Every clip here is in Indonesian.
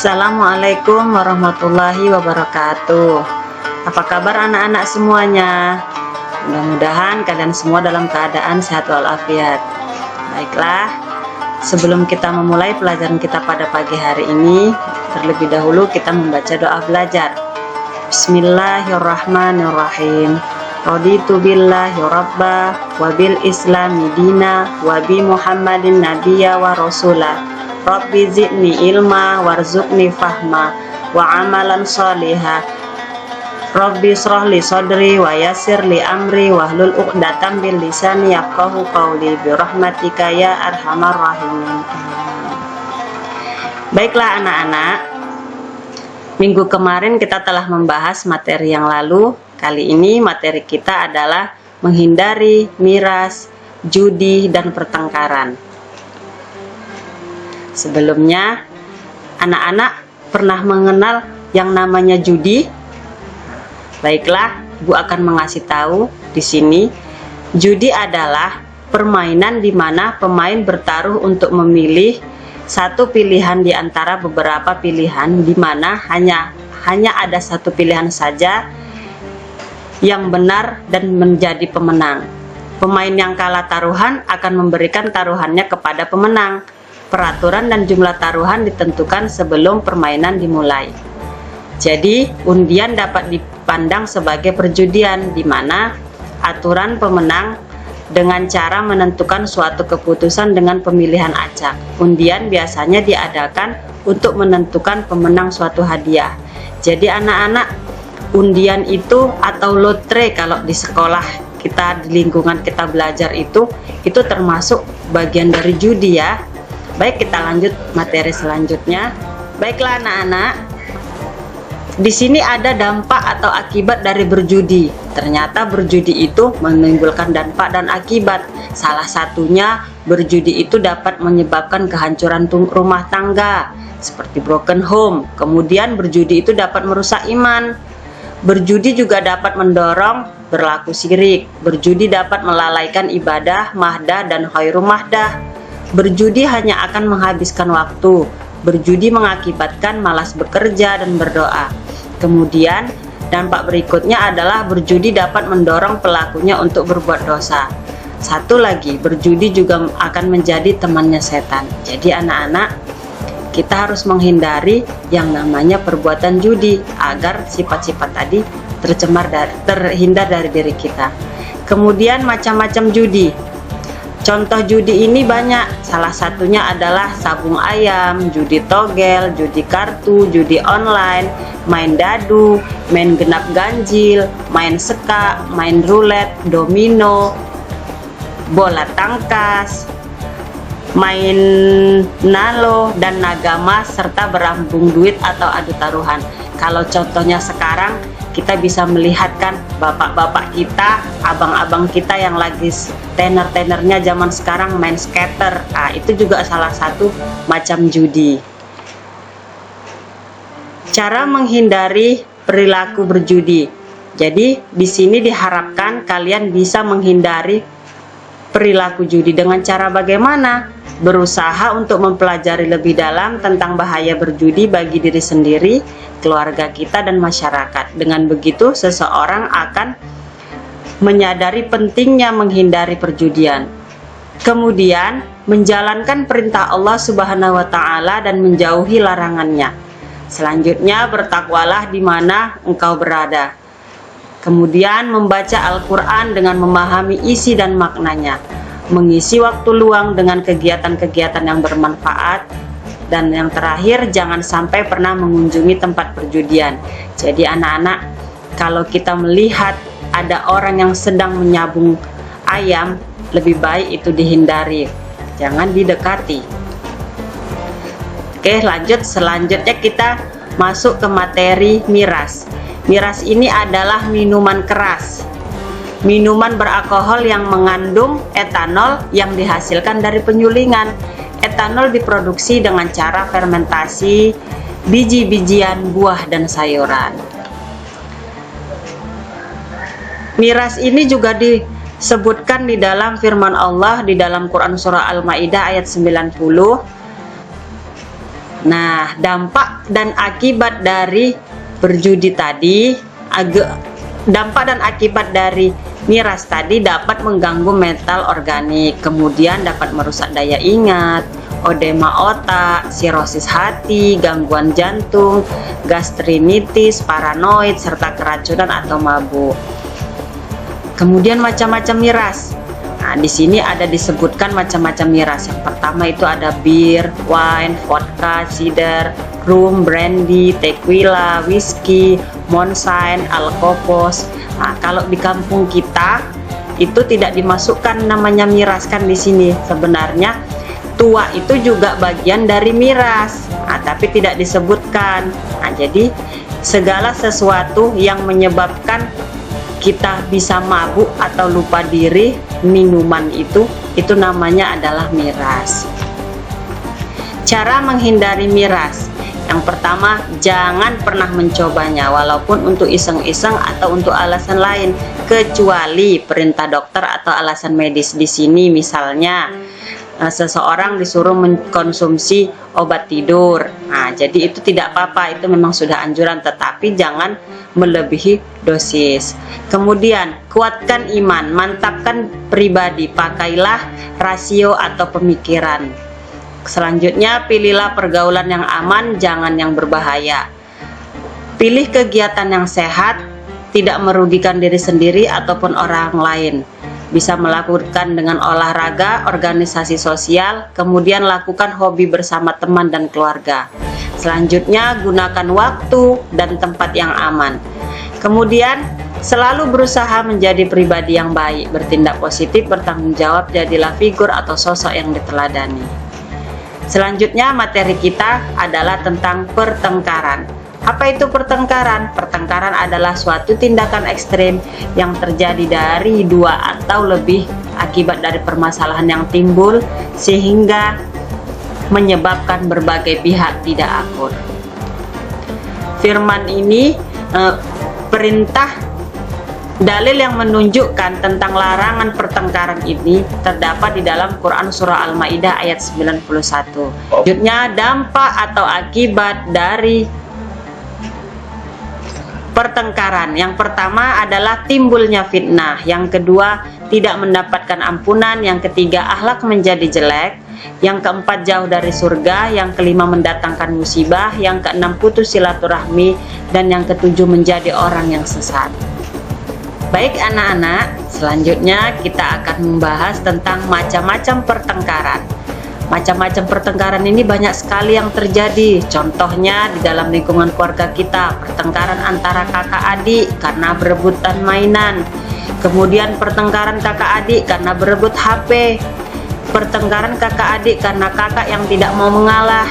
Assalamualaikum warahmatullahi wabarakatuh. Apa kabar anak-anak semuanya? Mudah-mudahan kalian semua dalam keadaan sehat walafiat. Baiklah, sebelum kita memulai pelajaran kita pada pagi hari ini, terlebih dahulu kita membaca doa belajar. Bismillahirrahmanirrahim. Raditu billahi rabba wa bil islami dina wa bi Muhammadin nabiyya wa rasulah. Rabbi zidni ilma warzuqni fahma wa amalan sholiha. Rabbi shrahli sadri wa yassir li amri wahlul 'uqdatam bil lisani yafqahu qawli bi rahmatika ya arhamar rahimin. Baiklah anak-anak, minggu kemarin kita telah membahas materi yang lalu. Kali ini materi kita adalah menghindari miras, judi, dan pertengkaran. Sebelumnya, anak-anak pernah mengenal yang namanya judi? Baiklah, Ibu akan mengasih tahu di sini. Judi adalah permainan di mana pemain bertaruh untuk memilih satu pilihan di antara beberapa pilihan, di mana hanya ada satu pilihan saja yang benar dan menjadi pemenang. Pemain yang kalah taruhan akan memberikan taruhannya kepada pemenang. Peraturan dan jumlah taruhan ditentukan sebelum permainan dimulai. Jadi, undian dapat dipandang sebagai perjudian, di mana aturan pemenang dengan cara menentukan suatu keputusan dengan pemilihan acak. Undian biasanya diadakan untuk menentukan pemenang suatu hadiah. Jadi anak-anak, undian itu atau lotre kalau di sekolah kita, di lingkungan kita belajar itu termasuk bagian dari judi ya. Baik, kita lanjut materi selanjutnya. Baiklah anak-anak, di sini ada dampak atau akibat dari berjudi. Ternyata berjudi itu menimbulkan dampak dan akibat. Salah satunya, berjudi itu dapat menyebabkan kehancuran rumah tangga seperti broken home. Kemudian berjudi itu dapat merusak iman. Berjudi juga dapat mendorong berlaku syirik. Berjudi dapat melalaikan ibadah, mahdah, dan khairul mahdah. Berjudi hanya akan menghabiskan waktu. Berjudi mengakibatkan malas bekerja dan berdoa. Kemudian, dampak berikutnya adalah berjudi dapat mendorong pelakunya untuk berbuat dosa. Satu lagi, berjudi juga akan menjadi temannya setan. Jadi anak-anak, kita harus menghindari yang namanya perbuatan judi agar sifat-sifat tadi terhindar dari diri kita. Kemudian macam-macam judi. Contoh judi ini banyak, salah satunya adalah sabung ayam, judi togel, judi kartu, judi online, main dadu, main genap ganjil, main seka, main roulette, domino, bola tangkas, main nalo, dan nagama, serta berambung duit atau adu taruhan. Kalau contohnya sekarang, kita bisa melihatkan bapak-bapak kita, abang-abang kita yang lagi tener-tenernya zaman sekarang main skater. Nah, itu juga salah satu macam judi. Cara menghindari perilaku berjudi. Jadi, di sini diharapkan kalian bisa menghindari perilaku judi dengan cara bagaimana? Berusaha untuk mempelajari lebih dalam tentang bahaya berjudi bagi diri sendiri, keluarga kita, dan masyarakat. Dengan begitu, seseorang akan menyadari pentingnya menghindari perjudian. Kemudian, menjalankan perintah Allah Subhanahu wa Ta'ala dan menjauhi larangannya. Selanjutnya, bertakwalah di mana engkau berada. Kemudian, membaca Al-Quran dengan memahami isi dan maknanya. Mengisi waktu luang dengan kegiatan-kegiatan yang bermanfaat. Dan yang terakhir, jangan sampai pernah mengunjungi tempat perjudian. Jadi anak-anak, kalau kita melihat ada orang yang sedang menyabung ayam, lebih baik itu dihindari, jangan didekati. Oke, lanjut. Selanjutnya kita masuk ke materi miras. Miras ini adalah minuman keras, minuman beralkohol yang mengandung etanol yang dihasilkan dari penyulingan. Etanol diproduksi dengan cara fermentasi biji-bijian, buah, dan sayuran. Miras ini juga disebutkan di dalam firman Allah di dalam Quran Surah Al-Maidah ayat 90. Nah, dampak dan akibat dari berjudi tadi, dampak dan akibat dari miras tadi dapat mengganggu mental organik, kemudian dapat merusak daya ingat, odema otak, sirosis hati, gangguan jantung, gastrinitis, paranoid, serta keracunan atau mabuk. Kemudian macam-macam miras. Nah, di sini ada disebutkan macam-macam miras. Yang pertama itu ada bir, wine, vodka, cider, rum, brandy, tequila, whisky, moonshine, alkopos. Nah, kalau di kampung kita itu tidak dimasukkan namanya miras kan di sini. Sebenarnya tua itu juga bagian dari miras, tapi tidak disebutkan. Nah, jadi segala sesuatu yang menyebabkan kita bisa mabuk atau lupa diri, minuman itu namanya adalah miras. Cara menghindari miras. Yang pertama, jangan pernah mencobanya walaupun untuk iseng-iseng atau untuk alasan lain, kecuali perintah dokter atau alasan medis. Di sini misalnya seseorang disuruh mengkonsumsi obat tidur. Nah, jadi itu tidak apa-apa, itu memang sudah anjuran, tetapi jangan melebihi dosis. Kemudian, kuatkan iman, mantapkan pribadi, pakailah rasio atau pemikiran. Selanjutnya, pilihlah pergaulan yang aman, jangan yang berbahaya. Pilih kegiatan yang sehat, tidak merugikan diri sendiri ataupun orang lain. Bisa melakukan dengan olahraga, organisasi sosial, kemudian lakukan hobi bersama teman dan keluarga. Selanjutnya, gunakan waktu dan tempat yang aman. Kemudian, selalu berusaha menjadi pribadi yang baik, bertindak positif, bertanggung jawab, jadilah figur atau sosok yang diteladani. Selanjutnya, materi kita adalah tentang pertengkaran. Apa itu pertengkaran? Pertengkaran adalah suatu tindakan ekstrim yang terjadi dari dua atau lebih akibat dari permasalahan yang timbul sehingga menyebabkan berbagai pihak tidak akur. Firman ini perintah dalil yang menunjukkan tentang larangan pertengkaran ini terdapat di dalam Quran surah Al-Maidah ayat 91. Selanjutnya, dampak atau akibat dari pertengkaran. Yang pertama adalah timbulnya fitnah, yang kedua tidak mendapatkan ampunan, yang ketiga akhlak menjadi jelek, yang keempat jauh dari surga, yang kelima mendatangkan musibah, yang keenam putus silaturahmi, dan yang ketujuh menjadi orang yang sesat. Baik anak-anak, selanjutnya kita akan membahas tentang macam-macam pertengkaran. Macam-macam pertengkaran ini banyak sekali yang terjadi. Contohnya di dalam lingkungan keluarga kita, pertengkaran antara kakak adik karena berebutan mainan. Kemudian pertengkaran kakak adik karena berebut HP. Pertengkaran kakak adik karena kakak yang tidak mau mengalah.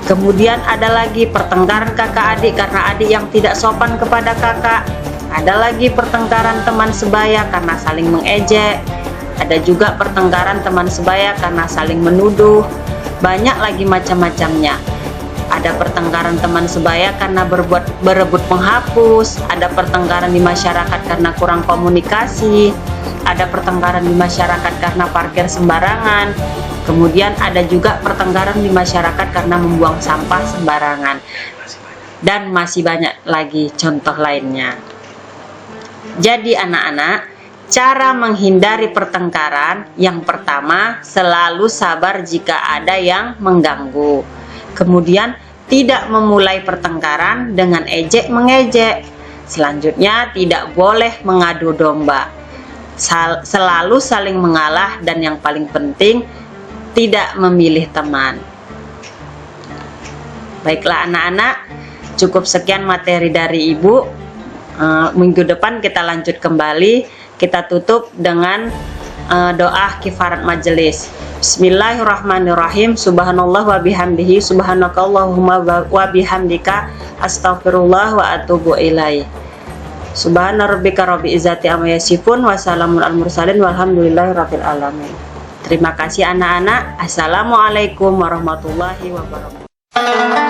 Kemudian ada lagi pertengkaran kakak adik karena adik yang tidak sopan kepada kakak. Ada lagi pertengkaran teman sebaya karena saling mengejek. Ada juga pertengkaran teman sebaya karena saling menuduh. Banyak lagi macam-macamnya. Ada pertengkaran teman sebaya karena berebut penghapus. Ada pertengkaran di masyarakat karena kurang komunikasi. Ada pertengkaran di masyarakat karena parkir sembarangan. Kemudian ada juga pertengkaran di masyarakat karena membuang sampah sembarangan. Dan masih banyak lagi contoh lainnya. Jadi anak-anak, cara menghindari pertengkaran, yang pertama, selalu sabar jika ada yang mengganggu. Kemudian, tidak memulai pertengkaran dengan ejek-mengejek. Selanjutnya, tidak boleh mengadu domba. Selalu saling mengalah, dan yang paling penting, tidak memilih teman. Baiklah anak-anak, cukup sekian materi dari Ibu. Minggu depan kita lanjut kembali. Kita tutup dengan doa kifarat majelis. Bismillahirrahmanirrahim. Subhanallah wa bihamdihi, subhanakallahumma wa bihamdika, astaghfirullah wa atubu ilaih. Subhana rabbika rabbil izzati amma yasifun, wa salamun al mursalin, walhamdulillahi rabbil alamin. Terima kasih anak-anak. Assalamualaikum warahmatullahi wabarakatuh.